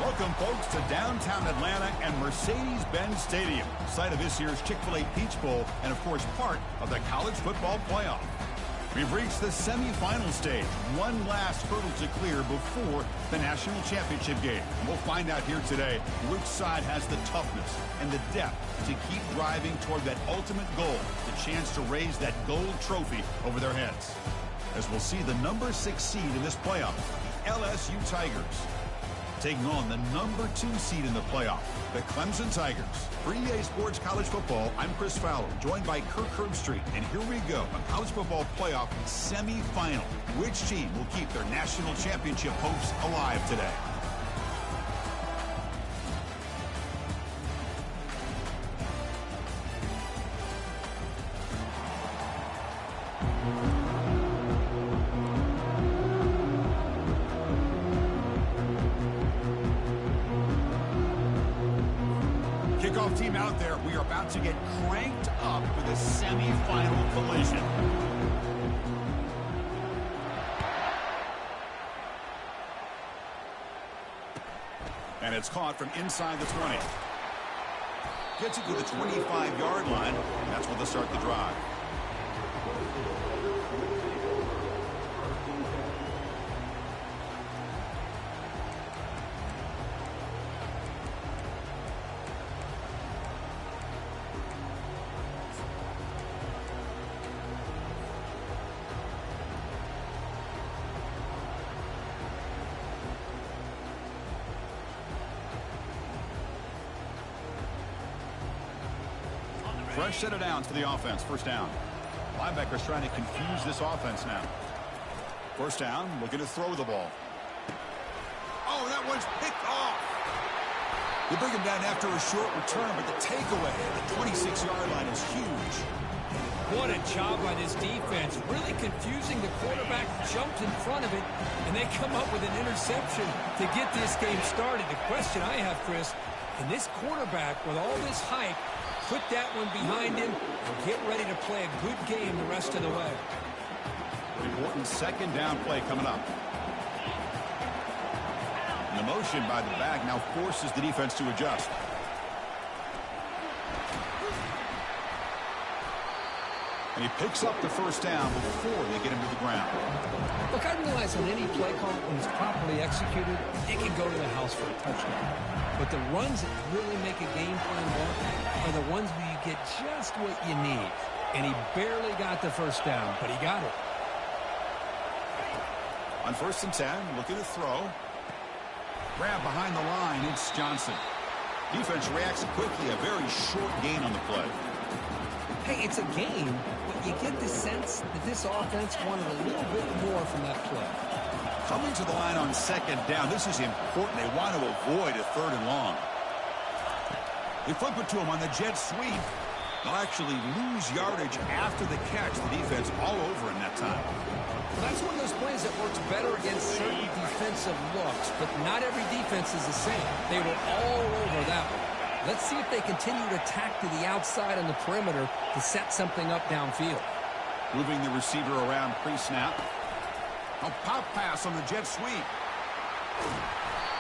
Welcome, folks, to downtown Atlanta and Mercedes-Benz Stadium, site of this year's Chick-fil-A Peach Bowl and, of course, part of the college football playoff. We've reached the semifinal stage, one last hurdle to clear before the national championship game. And we'll find out here today which side has the toughness and the depth to keep driving toward that ultimate goal, the chance to raise that gold trophy over their heads. As we'll see the number 6 seed in this playoff, the LSU Tigers, taking on the number 2 seed in the playoff, the Clemson Tigers. For EA Sports College Football, I'm Chris Fowler, joined by Kirk Herbstreit. And here we go, a college football playoff semifinal. Which team will keep their national championship hopes alive today? Kickoff team out there. We are about to get cranked up for the semifinal collision. And it's caught from inside the 20. Gets it to the 25-yard line. That's where they'll start the drive. Fresh set of downs for the offense. First down. Linebackers trying to confuse this offense now. First down, looking to throw the ball. Oh, that one's picked off. They bring him down after a short return, but the takeaway at the 26-yard line is huge. What a job by this defense. Really confusing. The quarterback jumped in front of it, and they come up with an interception to get this game started. The question I have, Chris, can this quarterback, with all this hype, put that one behind him and get ready to play a good game the rest of the way? Important second down play coming up. And the motion by the back now forces the defense to adjust. And he picks up the first down before they get him to the ground. Look, I realize on any play call, when it's properly executed, it can go to the house for a touchdown. But the runs that really make a game plan work are the ones where you get just what you need. And he barely got the first down, but he got it. On 1st and 10, looking to throw. Grab behind the line, it's Johnson. Defense reacts quickly, a very short gain on the play. Hey, it's a game, but you get the sense that this offense wanted a little bit more from that play. Coming to the line on second down. This is important. They want to avoid a 3rd and long. They flip it to him on the jet sweep. They'll actually lose yardage after the catch. The defense all over in that time. Well, that's one of those plays that works better against certain defensive looks, but not every defense is the same. They were all over that one. Let's see if they continue to tack to the outside on the perimeter to set something up downfield. Moving the receiver around pre-snap. A pop pass on the jet sweep.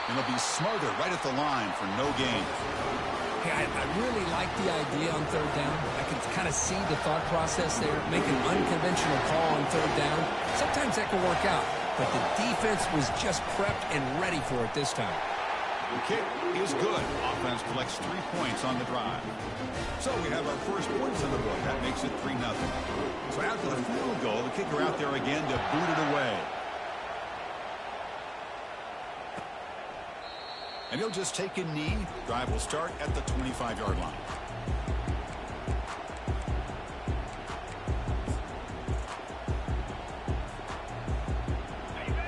And it'll be smothered right at the line for no gain. Hey, I really like the idea on 3rd down. I can kind of see the thought process there. Make an unconventional call on 3rd down. Sometimes that can work out. But the defense was just prepped and ready for it this time. The kick is good. Offense collects 3 points on the drive. So we have our first points on the board. That makes it 3-0. So after the field goal, the kicker out there again to boot it away. And he'll just take a knee. Drive will start at the 25-yard line.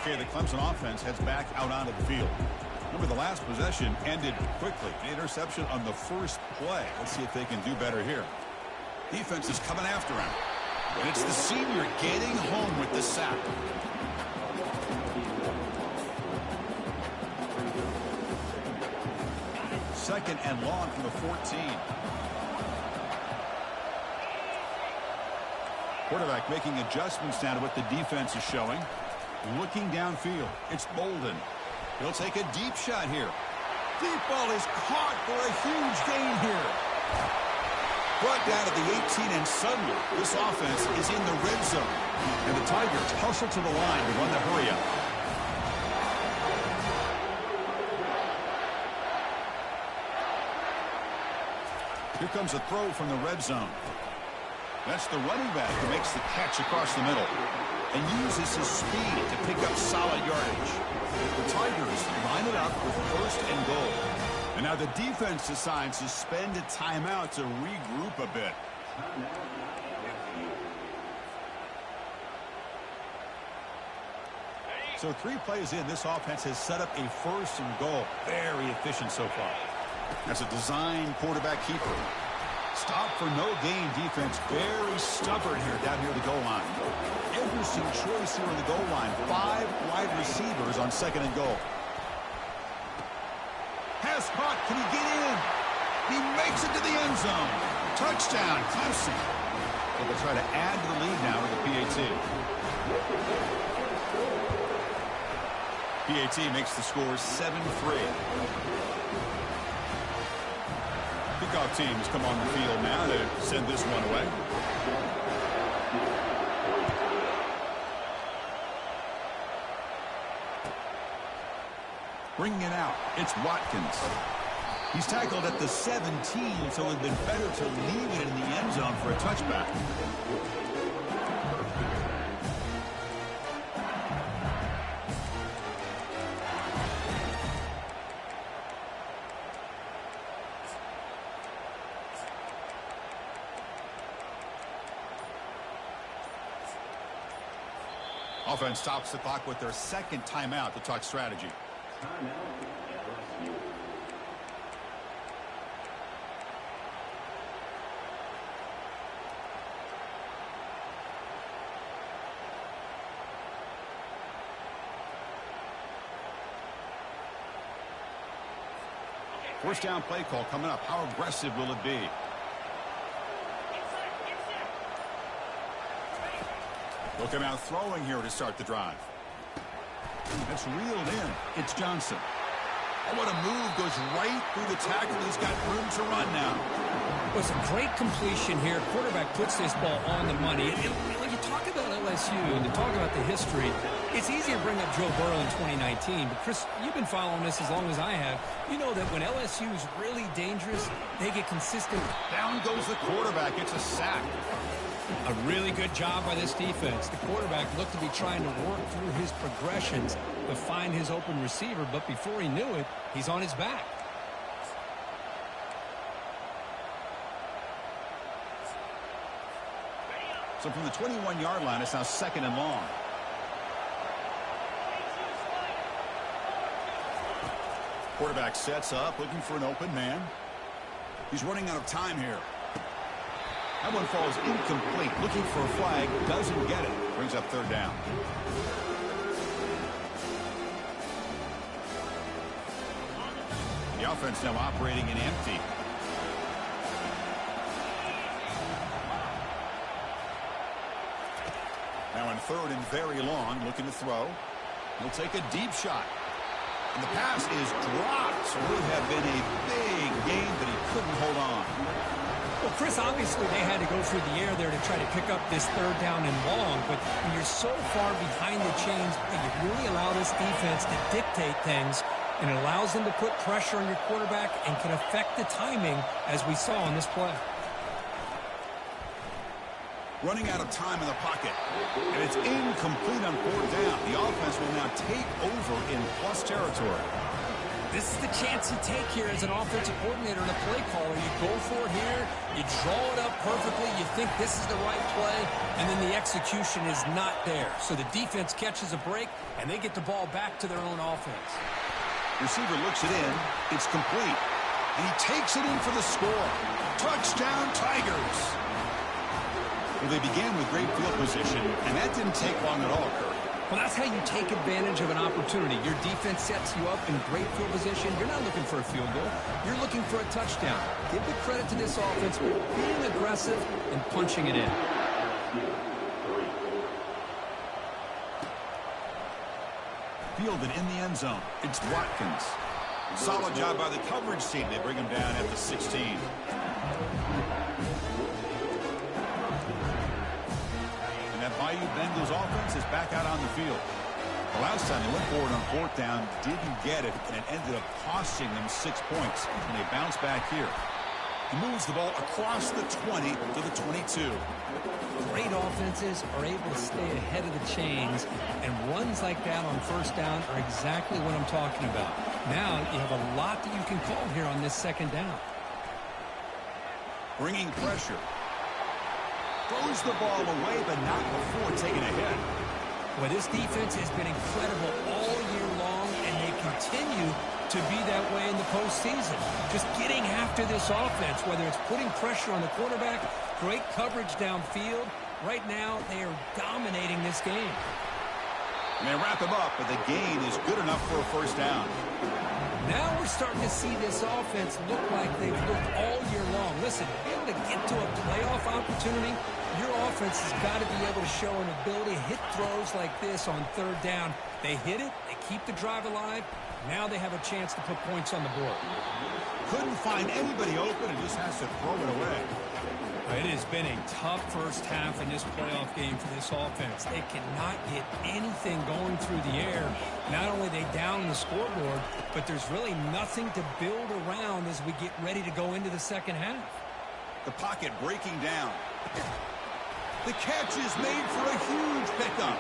Okay, the Clemson offense heads back out onto the field. Remember, the last possession ended quickly. The interception on the first play. Let's see if they can do better here. Defense is coming after him. And it's the senior getting home with the sack. Second and long from the 14. Quarterback making adjustments now to what the defense is showing. Looking downfield. It's Bolden. He'll take a deep shot here. Deep ball is caught for a huge gain here. Brought down at the 18, and suddenly this offense is in the red zone. And the Tigers hustle to the line to run the hurry up. Here comes a throw from the red zone. That's the running back who makes the catch across the middle and uses his speed to pick up solid yardage. The Tigers line it up with first and goal. And now the defense decides to spend a timeout to regroup a bit. So 3 plays in, this offense has set up a first and goal. Very efficient so far. That's a design quarterback keeper. Stop for no gain defense. Very stubborn here down near the goal line. Interesting choice here on the goal line. 5 wide receivers on second and goal. Pass caught. Can he get in? He makes it to the end zone. Touchdown, Clemson. So they'll try to add to the lead now with the PAT. PAT makes the score 7-3. Kickoff teams come on the field now to send this one away. Bringing it out, it's Watkins. He's tackled at the 17, so it would have been better to leave it in the end zone for a touchback. Offense stops the clock with their second timeout to talk strategy. First down play call coming up. How aggressive will it be? They'll come out throwing here to start the drive. That's reeled in. It's Johnson. Oh, what a move. Goes right through the tackle. He's got room to run now. It was a great completion here. Quarterback puts this ball on the money. When you talk about LSU and you talk about the history, it's easy to bring up Joe Burrow in 2019. But, Chris, you've been following this as long as I have. You know that when LSU is really dangerous, they get consistent. Down goes the quarterback. It's a sack. A really good job by this defense. The quarterback looked to be trying to work through his progressions to find his open receiver, but before he knew it, he's on his back. So from the 21-yard line, it's now second and long. Quarterback sets up, looking for an open man. He's running out of time here. That one falls incomplete. Looking for a flag. Doesn't get it. Brings up third down. The offense now operating in empty. Now in third and very long. Looking to throw. He'll take a deep shot. And the pass is dropped. So it would have been a big gain, but he couldn't hold on. Well, Chris, obviously they had to go through the air there to try to pick up this third down and long, but when you're so far behind the chains, you really allow this defense to dictate things, and it allows them to put pressure on your quarterback and can affect the timing, as we saw on this play. Running out of time in the pocket, and it's incomplete on fourth down. The offense will now take over in plus territory. This is the chance you take here as an offensive coordinator and a play caller. You go for it here, you draw it up perfectly, you think this is the right play, and then the execution is not there. So the defense catches a break, and they get the ball back to their own offense. Receiver looks it in, it's complete, and he takes it in for the score. Touchdown, Tigers! Well, they began with great field position, and that didn't take long at all, Kirk. Well, that's how you take advantage of an opportunity. Your defense sets you up in great field position. You're not looking for a field goal. You're looking for a touchdown. Give the credit to this offense for being aggressive and punching it in. Fielded in the end zone. It's Watkins. Solid job by the coverage team. They bring him down at the 16. And that Bayou Bengals offense is back out on the field. The last time they went forward on 4th down, didn't get it, and it ended up costing them 6 points. And they bounce back here. He moves the ball across the 20 to the 22. Great offenses are able to stay ahead of the chains, and runs like that on 1st down are exactly what I'm talking about. Now you have a lot that you can call here on this 2nd down. Bringing pressure. Throws the ball away, but not before taking a hit. Well, this defense has been incredible all year long, and they continue to be that way in the postseason. Just getting after this offense, whether it's putting pressure on the quarterback, great coverage downfield. Right now, they are dominating this game. And they wrap him up, but the gain is good enough for a 1st down. Now we're starting to see this offense look like they've looked all year long. Listen, to be able to get to a playoff opportunity, your offense has got to be able to show an ability to hit throws like this on 3rd down. They hit it, they keep the drive alive. Now they have a chance to put points on the board. Couldn't find anybody open and just has to throw it away. It has been a tough first half in this playoff game for this offense. They cannot get anything going through the air. Not only are they down the scoreboard, but there's really nothing to build around as we get ready to go into the 2nd half. The pocket breaking down. The catch is made for a huge pickup.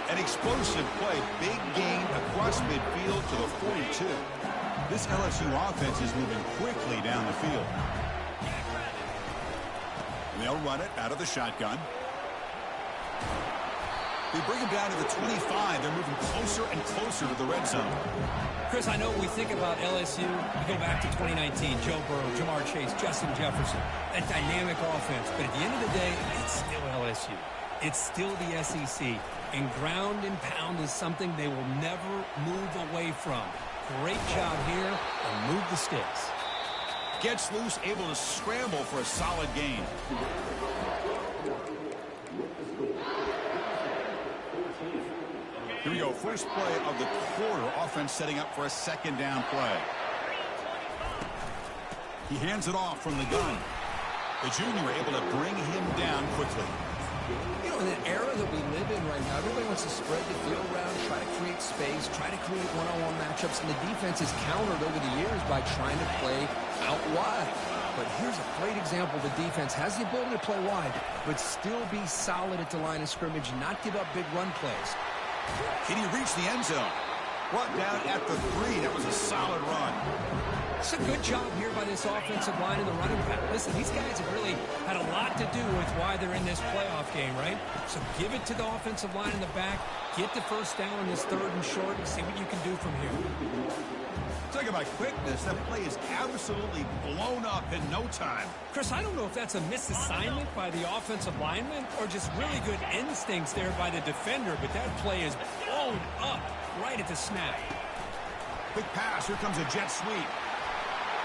An explosive play, big gain across midfield to the 42. This LSU offense is moving quickly down the field. And they'll run it out of the shotgun. They bring him down to the 25. They're moving closer and closer to the red zone. Chris, I know when we think about LSU, we go back to 2019, Joe Burrow, Jamar Chase, Justin Jefferson, that dynamic offense. But at the end of the day, it's still LSU. It's still the SEC. And ground and pound is something they will never move away from. Great job here, and move the sticks. Gets loose, able to scramble for a solid gain. Here we go, first play of the quarter. Offense setting up for a 2nd down play. He hands it off from the gun. The junior able to bring him down quickly. You know, in the era that we live in right now, everybody wants to spread the field around, try to create space, try to create one-on-one matchups, and the defense is countered over the years by trying to play out wide. But here's a great example. The defense has the ability to play wide, but still be solid at the line of scrimmage, not give up big run plays. Can he reach the end zone? Brought down at the 3. That was a solid run. It's a good job here by this offensive line in the running back. Listen, these guys have really had a lot to do with why they're in this playoff game, right? So give it to the offensive line in the back. Get the 1st down on this 3rd and short and see what you can do from here. Talking about quickness, that play is absolutely blown up in no time. Chris, I don't know if that's a misassignment by the offensive lineman or just really good instincts there by the defender, but that play is blown up right at the snap. Quick pass. Here comes a jet sweep.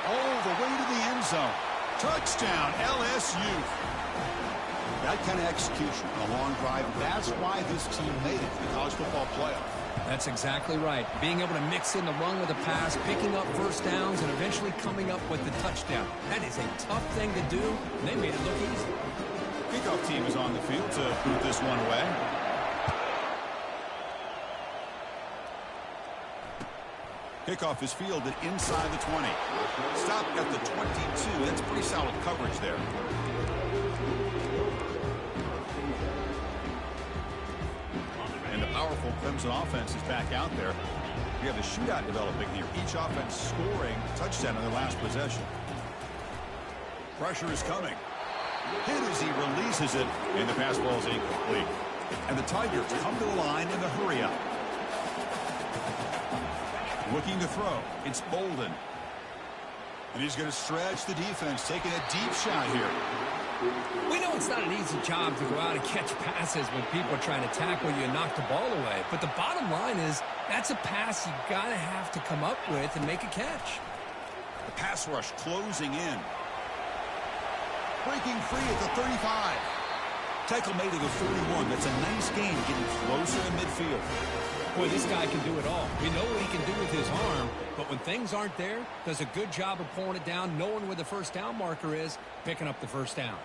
All the way to the end zone. Touchdown, LSU. That kind of execution on a long drive, that's why this team made it to the college football playoff. That's exactly right. Being able to mix in the run with a pass, picking up 1st downs, and eventually coming up with the touchdown. That is a tough thing to do, and they made it look easy. Kickoff team is on the field to boot this one away. Kickoff is fielded inside the 20. Stop at the 22. That's pretty solid coverage there. And the powerful Clemson offense is back out there. We have a shootout developing here. Each offense scoring a touchdown in their last possession. Pressure is coming. Hit as he releases it, and the pass ball is incomplete. And the Tigers come to the line in the hurry-up. Looking to throw. It's Bolden. And he's going to stretch the defense, taking a deep shot here. We know it's not an easy job to go out and catch passes when people are trying to tackle you and knock the ball away. But the bottom line is that's a pass you got to have to come up with and make a catch. The pass rush closing in. Breaking free at the 35. Tackle made to the 41. That's a nice gain, getting closer to midfield. Boy, this guy can do it all. We know what he can do with his arm, but when things aren't there, does a good job of pulling it down, knowing where the first down marker is, picking up the first down.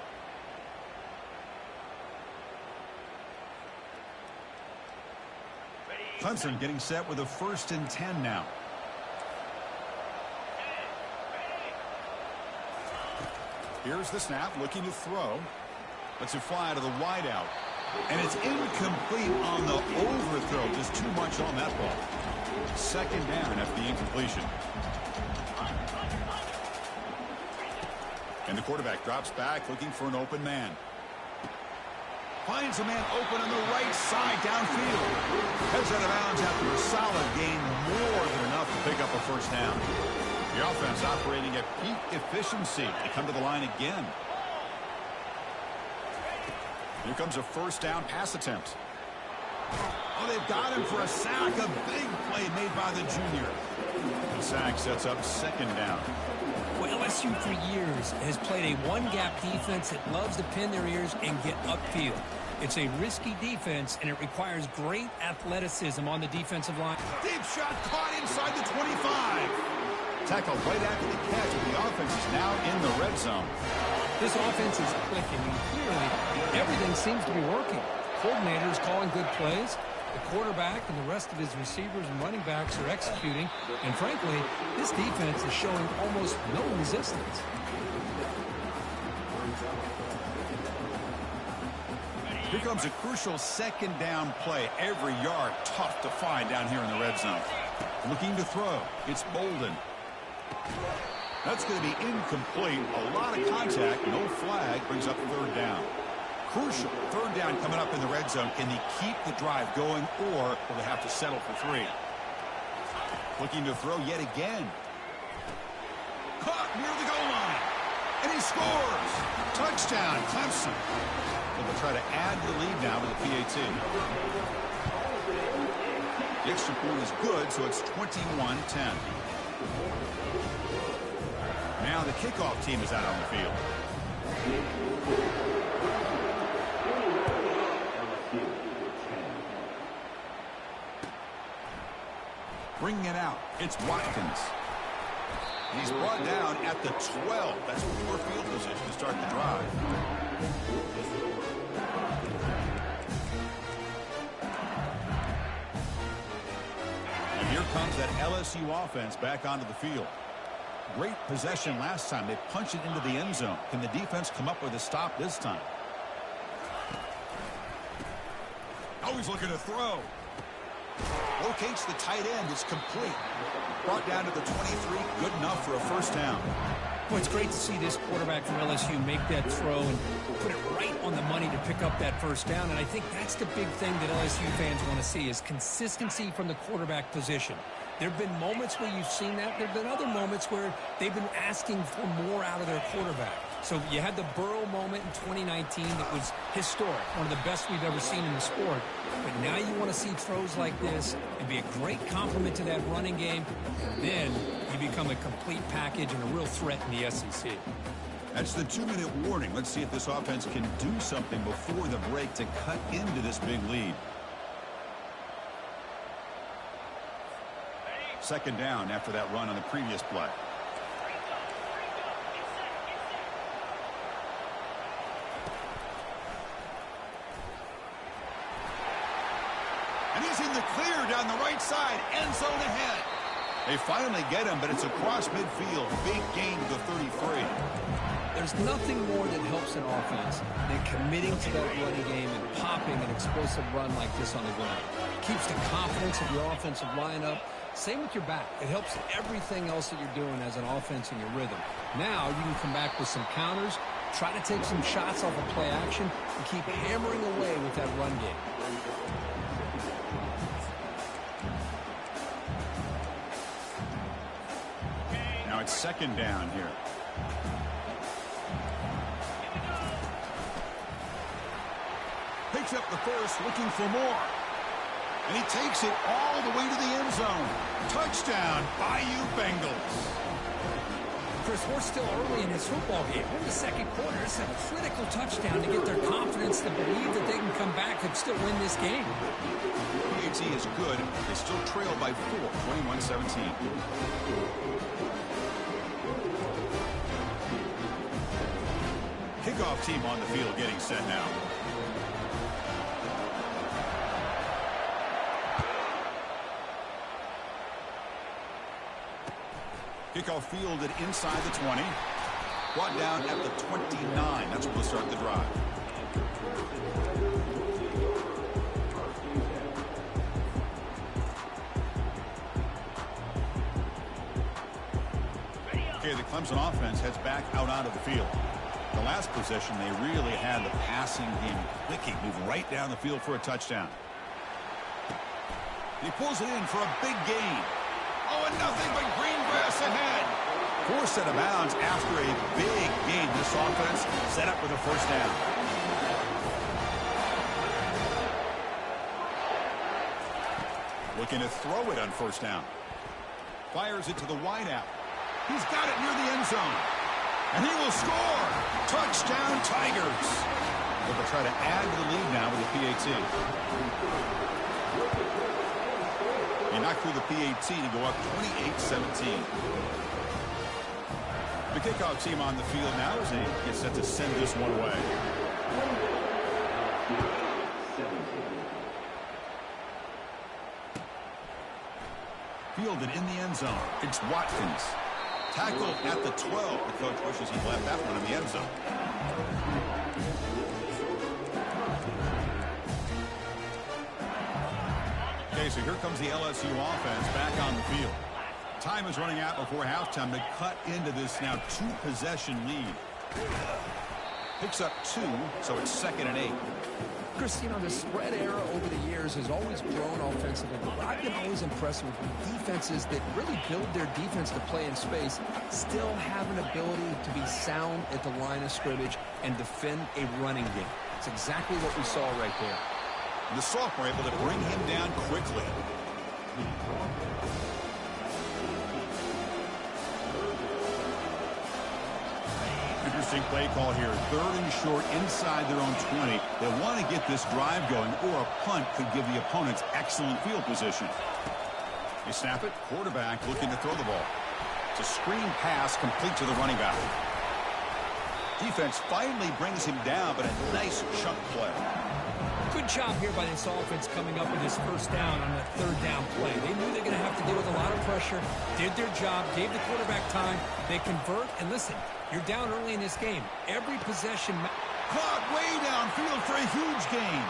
Hudson getting set with a 1st and 10 now. Here's the snap, looking to throw. Lets it fly to the wideout. And it's incomplete on the overthrow. Just too much on that ball. 2nd down after the incompletion. And the quarterback drops back, looking for an open man. Finds a man open on the right side downfield. Heads out of bounds after a solid gain, more than enough to pick up a first down. The offense operating at peak efficiency. They come to the line again. Here comes a first down pass attempt. Oh, they've got him for a sack. A big play made by the junior. The sack sets up 2nd down. Well, LSU for years has played a one-gap defense that loves to pin their ears and get upfield. It's a risky defense, and it requires great athleticism on the defensive line. Deep shot caught inside the 25. Tackle right after the catch, but the offense is now in the red zone. This offense is clicking, and clearly everything seems to be working. Coordinator is calling good plays. The quarterback and the rest of his receivers and running backs are executing. And frankly, this defense is showing almost no resistance. Here comes a crucial 2nd down play. Every yard tough to find down here in the red zone. Looking to throw. It's Bolden. That's going to be incomplete. A lot of contact. No flag. Brings up 3rd down. Crucial 3rd down coming up in the red zone. Can they keep the drive going, or will they have to settle for 3? Looking to throw yet again. Caught near the goal line. And he scores. Touchdown, Clemson. They'll try to add the lead now with the PAT. The extra point is good, so it's 21-10. Now the kickoff team is out on the field. Bringing it out, it's Watkins. He's brought down at the 12. That's poor field position to start the drive. And here comes that LSU offense back onto the field. Great possession last time. They punched it into the end zone. Can the defense come up with a stop this time? Always looking to throw. Locates the tight end. It's complete. Brought down to the 23. Good enough for a first down. Well, it's great to see this quarterback from LSU make that throw and put it right on the money to pick up that first down. And I think that's the big thing that LSU fans want to see is consistency from the quarterback position. There have been moments where you've seen that. There have been other moments where they've been asking for more out of their quarterback. So you had the Burrow moment in 2019 that was historic, one of the best we've ever seen in the sport. But now you want to see throws like this and be a great complement to that running game. And then you become a complete package and a real threat in the SEC. That's the 2-minute warning. Let's see if this offense can do something before the break to cut into this big lead. 2nd down after that run on the previous play. And he's in the clear down the right side. End zone ahead. They finally get him, but it's across midfield. Big gain to the 33. There's nothing more that helps an offense than committing to that running game and popping an explosive run like this on the ground. It keeps the confidence of your offensive lineup. Same with your back. It helps everything else that you're doing as an offense in your rhythm. Now you can come back with some counters, try to take some shots off of play action, and keep hammering away with that run game. Now it's 2nd down here. Picks up the first, looking for more. And he takes it all the way to the end zone. Touchdown, Bayou Bengals. Chris, we're still early in this football game. In the second quarter, it's a critical touchdown to get their confidence to believe that they can come back and still win this game. PAT is good. They still trail by 4, 21-17. Kickoff team on the field getting set now. Kickoff fielded inside the 20. Brought down at the 29. That's where we'll start the drive. Okay, the Clemson offense heads back out onto the field. The last possession, they really had the passing game clicking, moving right down the field for a touchdown. He pulls it in for a big gain. Oh, and nothing but green grass ahead. Forced out of bounds after a big gain. This offense set up with a first down. Looking to throw it on first down. Fires it to the wideout. He's got it near the end zone. And he will score. Touchdown, Tigers. But they'll try to add to the lead now with the PAT. He knocked through the PAT to go up 28-17. The kickoff team on the field now as they get set to send this one away. Fielded in the end zone. It's Watkins. Tackled at the 12. The coach wishes he left that one in the end zone. Okay, so here comes the LSU offense back on the field. Time is running out before halftime to cut into this now 2-possession lead. Picks up 2, so it's 2nd and 8. Chris, you know, the spread era over the years has always grown offensively, but I've been always impressed with defenses that really build their defense to play in space, still have an ability to be sound at the line of scrimmage and defend a running game. It's exactly what we saw right there. The sophomore able to bring him down quickly. Interesting play call here. 3rd and short inside their own 20. They want to get this drive going, or a punt could give the opponents excellent field position. They snap it. Quarterback looking to throw the ball. It's a screen pass complete to the running back. Defense finally brings him down, but a nice chunk play. Good job here by this offense coming up with this first down on that 3rd down play. They knew they were going to have to deal with a lot of pressure, did their job, gave the quarterback time. They convert, and listen, you're down early in this game. Every possession. Caught way downfield for a huge gain.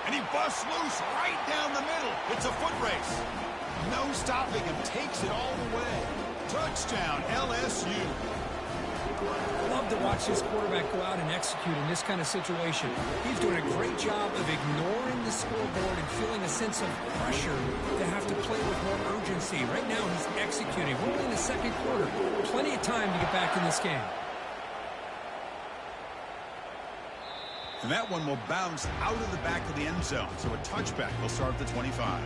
And he busts loose right down the middle. It's a foot race. No stopping him. Takes it all the way. Touchdown, LSU. Love to watch this quarterback go out and execute in this kind of situation. He's doing a great job of ignoring the scoreboard and feeling a sense of pressure to have to play with more urgency. Right now, he's executing. We're only in the second quarter. Plenty of time to get back in this game. And that one will bounce out of the back of the end zone. So a touchback will start at the 25.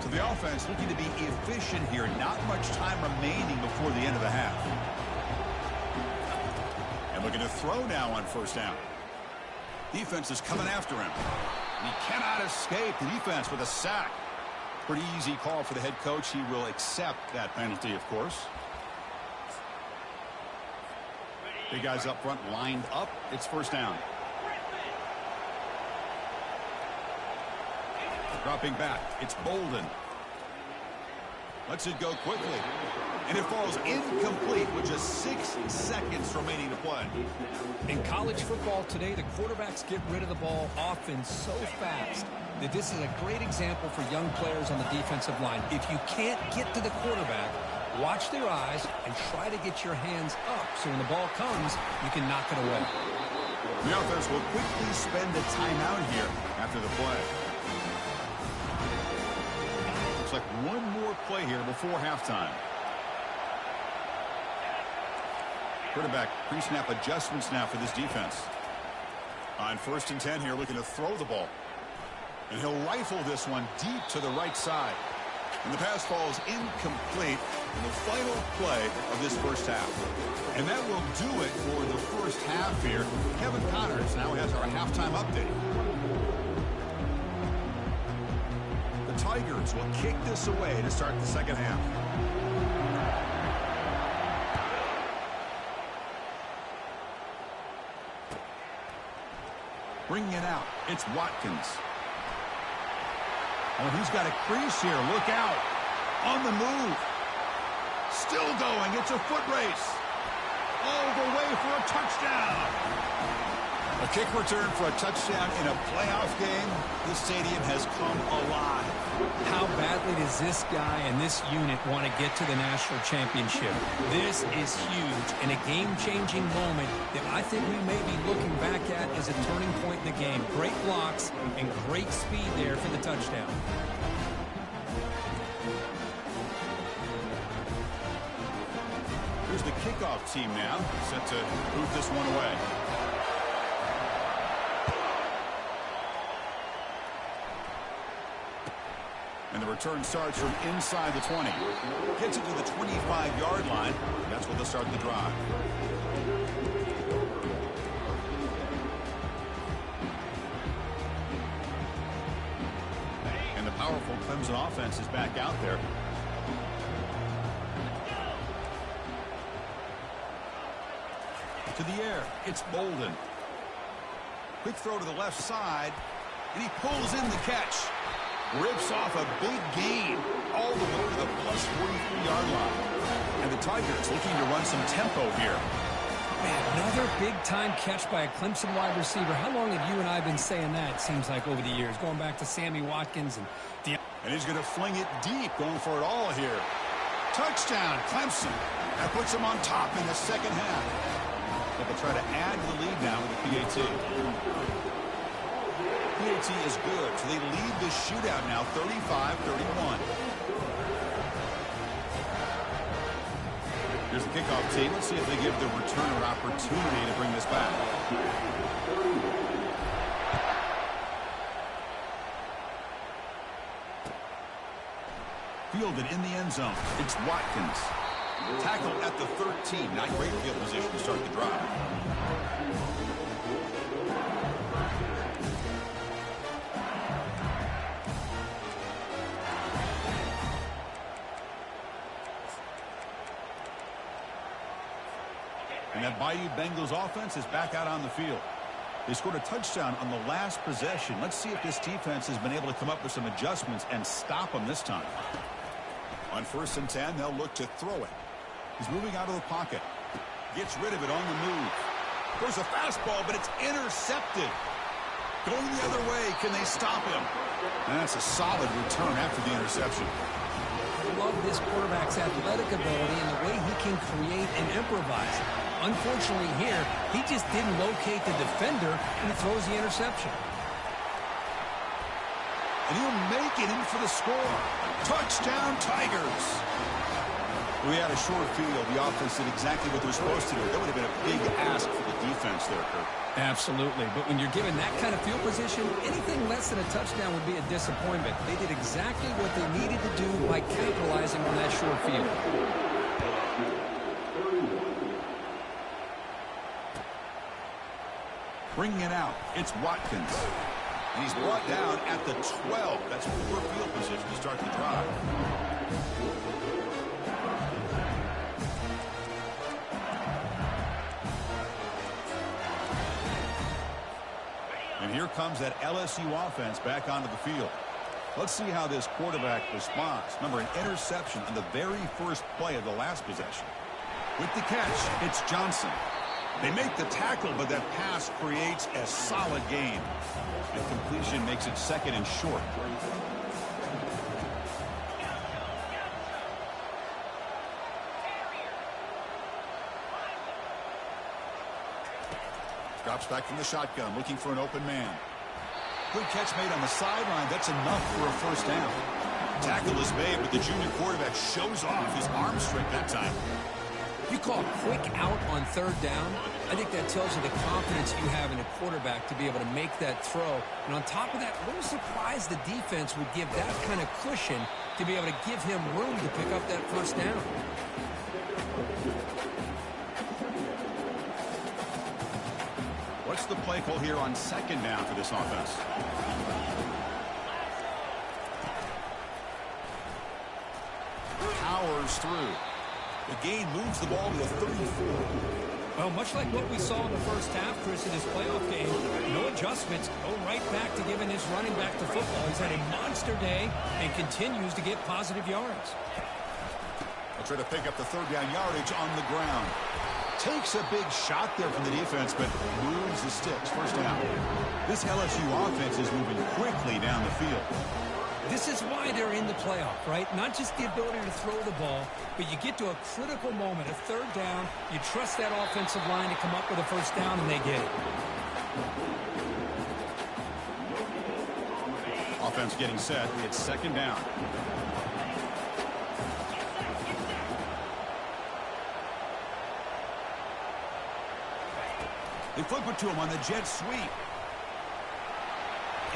The offense looking to be efficient here. Not much time remaining before the end of the half. And looking to throw now on first down. Defense is coming after him. He cannot escape. The defense with a sack. Pretty easy call for the head coach. He will accept that penalty, of course. Big guys up front lined up. It's first down. Dropping back. It's Bolden. Lets it go quickly. And it falls incomplete with just 6 seconds remaining to play. In college football today, the quarterbacks get rid of the ball often so fast that this is a great example for young players on the defensive line. If you can't get to the quarterback, watch their eyes and try to get your hands up so when the ball comes, you can knock it away. The offense will quickly spend a timeout here after the play. Looks like one more play here before halftime. Quarterback pre-snap adjustments now for this defense. On 1st and 10 here, looking to throw the ball. And he'll rifle this one deep to the right side. And the pass falls incomplete in the final play of this first half. And that will do it for the first half here. Kevin Connors now has our halftime update. The Tigers will kick this away to start the second half. Bringing it out, it's Watkins. Oh, he's got a crease here. Look out. On the move. Still going. It's a foot race. All the way for a touchdown. A kick return for a touchdown in a playoff game. This stadium has come alive. How badly does this guy and this unit want to get to the national championship? This is huge and a game-changing moment that I think we may be looking back at as a turning point in the game. Great blocks and great speed there for the touchdown. Here's the kickoff team now, set to boot this one away. And the return starts from inside the 20. Gets it to the 25-yard line. That's where they'll start the drive. And the powerful Clemson offense is back out there. To the air, it's Bolden. Quick throw to the left side, and he pulls in the catch. Rips off a big gain all the way to the plus 43-yard line. And the Tigers looking to run some tempo here. Man, another big-time catch by a Clemson wide receiver. How long have you and I been saying that, it seems like, over the years? Going back to Sammy Watkins. And he's going to fling it deep, going for it all here. Touchdown, Clemson. That puts him on top in the second half. But they'll try to add the lead now with the PAT. PAT is good, so they lead the shootout now 35-31. Here's the kickoff team. Let's see if they give the returner opportunity to bring this back. Fielded in the end zone. It's Watkins. Tackle at the 13. Not great field position to start the drive. And that Bayou Bengals offense is back out on the field. They scored a touchdown on the last possession. Let's see if this defense has been able to come up with some adjustments and stop them this time. On 1st and 10, they'll look to throw it. He's moving out of the pocket. Gets rid of it on the move. There's a fastball, but it's intercepted. Going the other way. Can they stop him? And that's a solid return after the interception. I love this quarterback's athletic ability and the way he can create and improvise. Unfortunately here, he just didn't locate the defender, and he throws the interception. And he'll make it in for the score. Touchdown, Tigers. We had a short field. The offense did exactly what they're supposed to do. That would have been a big ask for the defense there, Kurt. Absolutely. But when you're given that kind of field position, anything less than a touchdown would be a disappointment. They did exactly what they needed to do by capitalizing on that short field. Bringing it out, it's Watkins. And he's brought down at the 12. That's poor field position to start the drive. And here comes that LSU offense back onto the field. Let's see how this quarterback responds. Remember, an interception on the very first play of the last possession. With the catch, it's Johnson. They make the tackle, but that pass creates a solid gain. And completion makes it second and short. Drops back from the shotgun, looking for an open man. Good catch made on the sideline. That's enough for a first down. Tackle is made, but the junior quarterback shows off his arm strength that time. You call a quick out on third down. I think that tells you the confidence you have in a quarterback to be able to make that throw. And on top of that, a little surprised the defense would give that kind of cushion to be able to give him room to pick up that first down. What's the play call here on second down for this offense? Powers through. The gain moves the ball to a 34. Well, much like what we saw in the first half, Chris, in this playoff game, no adjustments, go right back to giving his running back the football. He's had a monster day and continues to get positive yards. They'll try to pick up the third down yardage on the ground. Takes a big shot there from the defense, but moves the sticks. First down. This LSU offense is moving quickly down the field. This is why they're in the playoff, right? Not just the ability to throw the ball, but you get to a critical moment, a third down, you trust that offensive line to come up with a first down, and they get it. Offense getting set. It's second down. They flip it to him on the jet sweep.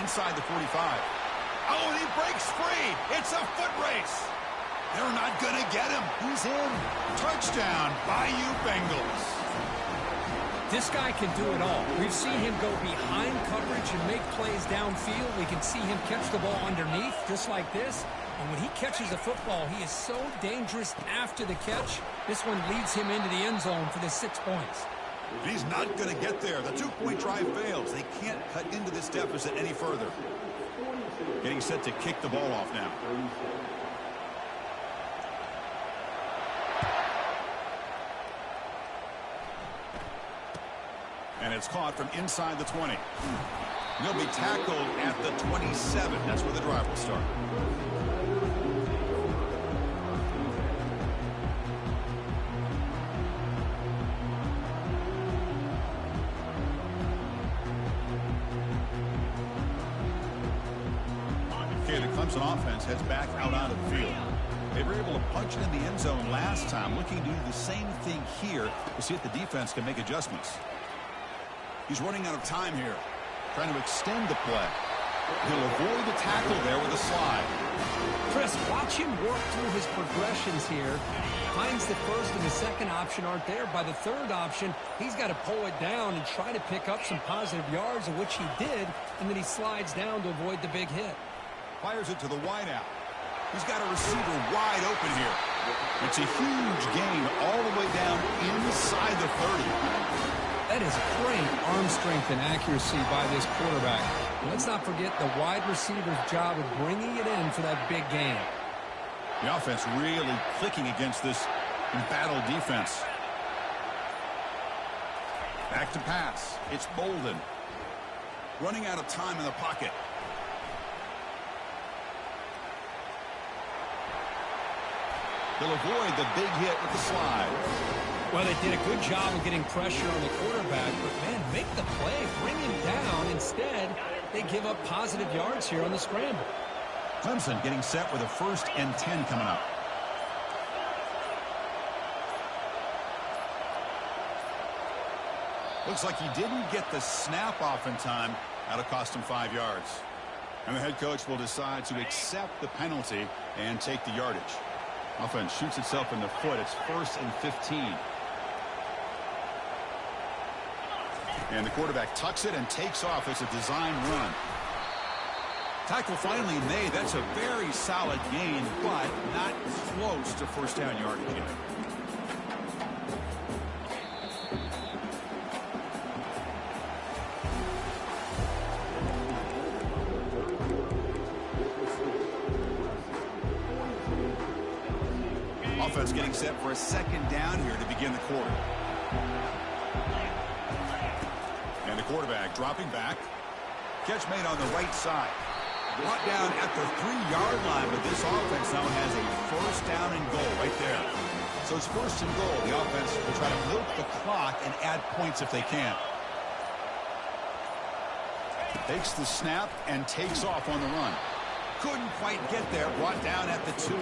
Inside the 45. Oh, and he breaks free. It's a foot race. They're not going to get him. He's in. Touchdown, Bayou Bengals. This guy can do it all. We've seen him go behind coverage and make plays downfield. We can see him catch the ball underneath, just like this. And when he catches a football, he is so dangerous after the catch. This one leads him into the end zone for the 6 points. He's not going to get there. The two-point drive fails. They can't cut into this deficit any further. Getting set to kick the ball off now. And it's caught from inside the 20. He'll be tackled at the 27. That's where the drive will start. The Clemson offense heads back out onto the field. They were able to punch it in the end zone last time, looking to do the same thing here to see if the defense can make adjustments. He's running out of time here, trying to extend the play. He'll avoid the tackle there with a slide. Chris, watch him work through his progressions here. Finds the first and the second option aren't there. By the third option, he's got to pull it down and try to pick up some positive yards, of which he did, and then he slides down to avoid the big hit. Fires it to the wideout. He's got a receiver wide open here. It's a huge gain all the way down inside the 30. That is great arm strength and accuracy by this quarterback. Let's not forget the wide receiver's job of bringing it in for that big gain. The offense really clicking against this embattled defense. Back to pass. It's Bolden. Running out of time in the pocket. They'll avoid the big hit with the slide. Well, they did a good job of getting pressure on the quarterback, but, man, make the play, bring him down. Instead, they give up positive yards here on the scramble. Clemson getting set with a 1st and 10 coming up. Looks like he didn't get the snap off in time. That'll cost him 5 yards. And the head coach will decide to accept the penalty and take the yardage. Offense shoots itself in the foot. It's 1st and 15. And the quarterback tucks it and takes off. It's a design run. Tackle finally made. That's a very solid gain, but not close to first down yardage yet. Offense getting set for a 2nd down here to begin the quarter. And the quarterback dropping back. Catch made on the right side. Brought down at the 3-yard line, but this offense now has a 1st down and goal right there. So it's 1st and goal. The offense will try to milk the clock and add points if they can. Takes the snap and takes off on the run. Couldn't quite get there. Brought down at the 2.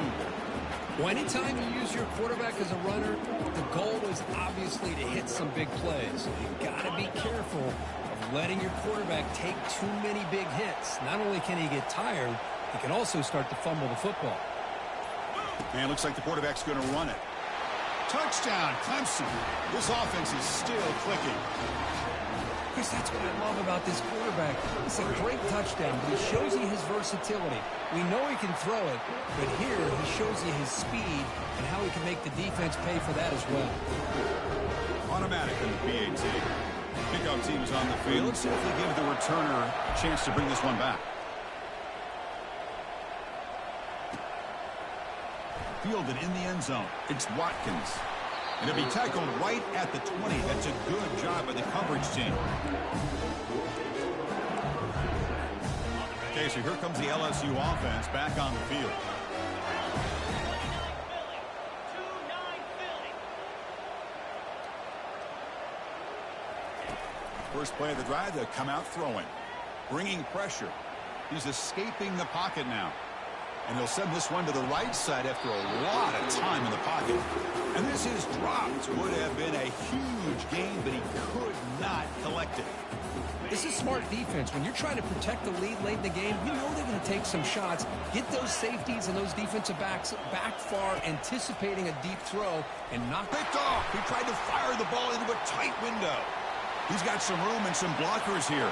Well, anytime you use your quarterback as a runner, the goal is obviously to hit some big plays. You've got to be careful of letting your quarterback take too many big hits. Not only can he get tired, he can also start to fumble the football. And it looks like the quarterback's going to run it. Touchdown, Clemson. This offense is still clicking. Chris, that's what I love about this quarterback. It's a great touchdown, but he shows you his versatility. We know he can throw it, but here he shows you his speed and how he can make the defense pay for that as well. Automatic in the PAT. Kickoff team is on the field. Let's see if we give the returner a chance to bring this one back. Fielded in the end zone. It's Watkins. And it'll be tackled right at the 20. That's a good job by the coverage team. Okay, so here comes the LSU offense back on the field. First play of the drive, they'll come out throwing. Bringing pressure. He's escaping the pocket now. And he'll send this one to the right side after a lot of time in the pocket. And this is dropped. Would have been a huge gain, but he could not collect it. This is smart defense. When you're trying to protect the lead late in the game, you know they're going to take some shots, get those safeties and those defensive backs back far, anticipating a deep throw, and knock picked off. He tried to fire the ball into a tight window. He's got some room and some blockers here.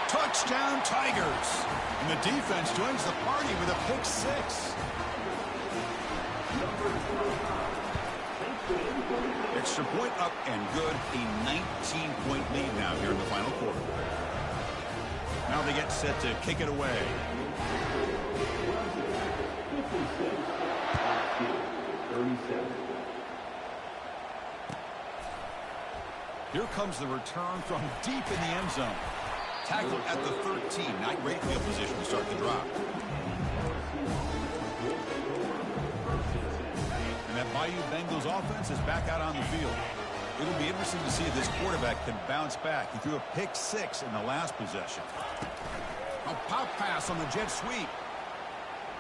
Touchdown, Tigers. And the defense joins the party with a pick six. Extra point up and good. A 19-point lead now here in the final quarter. Now they get set to kick it away. Here comes the return from deep in the end zone. Tackled at the 13. Not great field position to start the drop. And that Bayou Bengals offense is back out on the field. It'll be interesting to see if this quarterback can bounce back. He threw a pick six in the last possession. A pop pass on the jet sweep.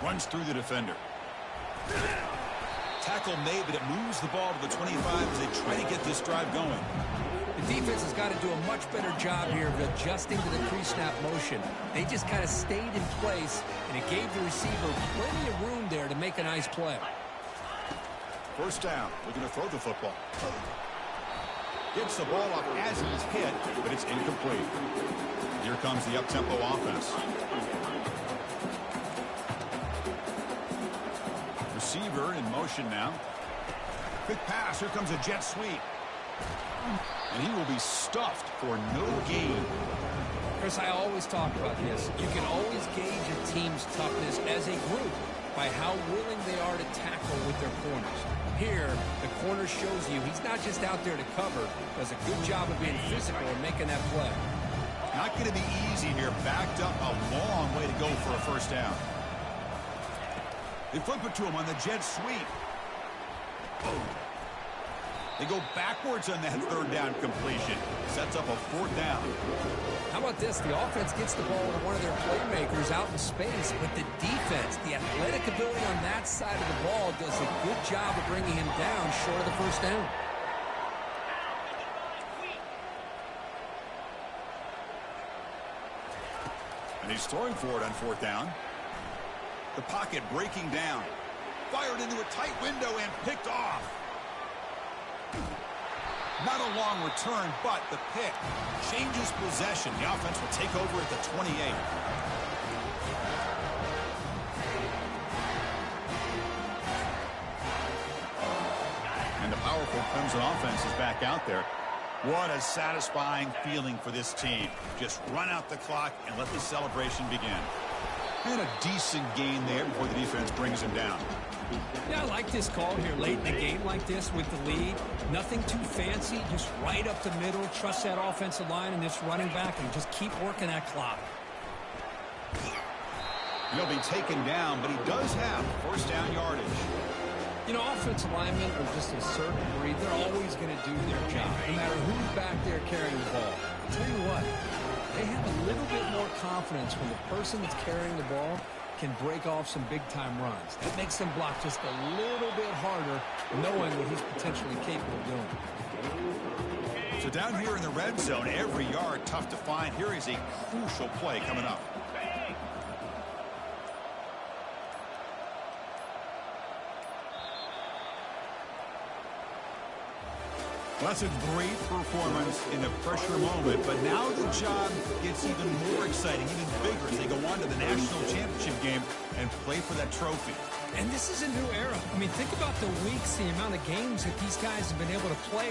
Runs through the defender. Tackle made, but it moves the ball to the 25 as they try to get this drive going. The defense has got to do a much better job here of adjusting to the pre-snap motion. They just kind of stayed in place, and it gave the receiver plenty of room there to make a nice play. First down, looking to throw the football. Gets the ball up as he's hit, but it's incomplete. Here comes the up-tempo offense. Receiver in motion now. Quick pass, here comes a jet sweep. And he will be stuffed for no gain. Chris, I always talk about this. You can always gauge a team's toughness as a group by how willing they are to tackle with their corners. Here, the corner shows you he's not just out there to cover, does a good job of being physical and making that play. Not going to be easy here. Backed up a long way to go for a first down. They flip it to him on the jet sweep. They go backwards on that third down completion. Sets up a fourth down. How about this? The offense gets the ball to one of their playmakers out in space, but the defense, the athletic ability on that side of the ball does a good job of bringing him down short of the first down. And he's throwing for it on fourth down. The pocket breaking down. Fired into a tight window and picked off. Not a long return, but the pick changes possession. The offense will take over at the 28. And the powerful Clemson offense is back out there. What a satisfying feeling for this team. Just run out the clock and let the celebration begin. And a decent gain there before the defense brings him down. Yeah, I like this call here late in the game like this with the lead. Nothing too fancy, just right up the middle. Trust that offensive line and this running back and just keep working that clock. He'll be taken down, but he does have first down yardage. You know, offensive linemen are just a certain breed. They're always going to do their job, no matter who's back there carrying the ball. I'll tell you what, they have a little bit more confidence when the person that's carrying the ball can break off some big-time runs. That makes him block just a little bit harder, knowing what he's potentially capable of doing. So down here in the red zone, every yard tough to find. Here is a crucial play coming up. Well, that's a great performance in a pressure moment, but now the job gets even more exciting, even bigger as they go on to the national championship game and play for that trophy. And this is a new era. I mean, think about the weeks, the amount of games that these guys have been able to play.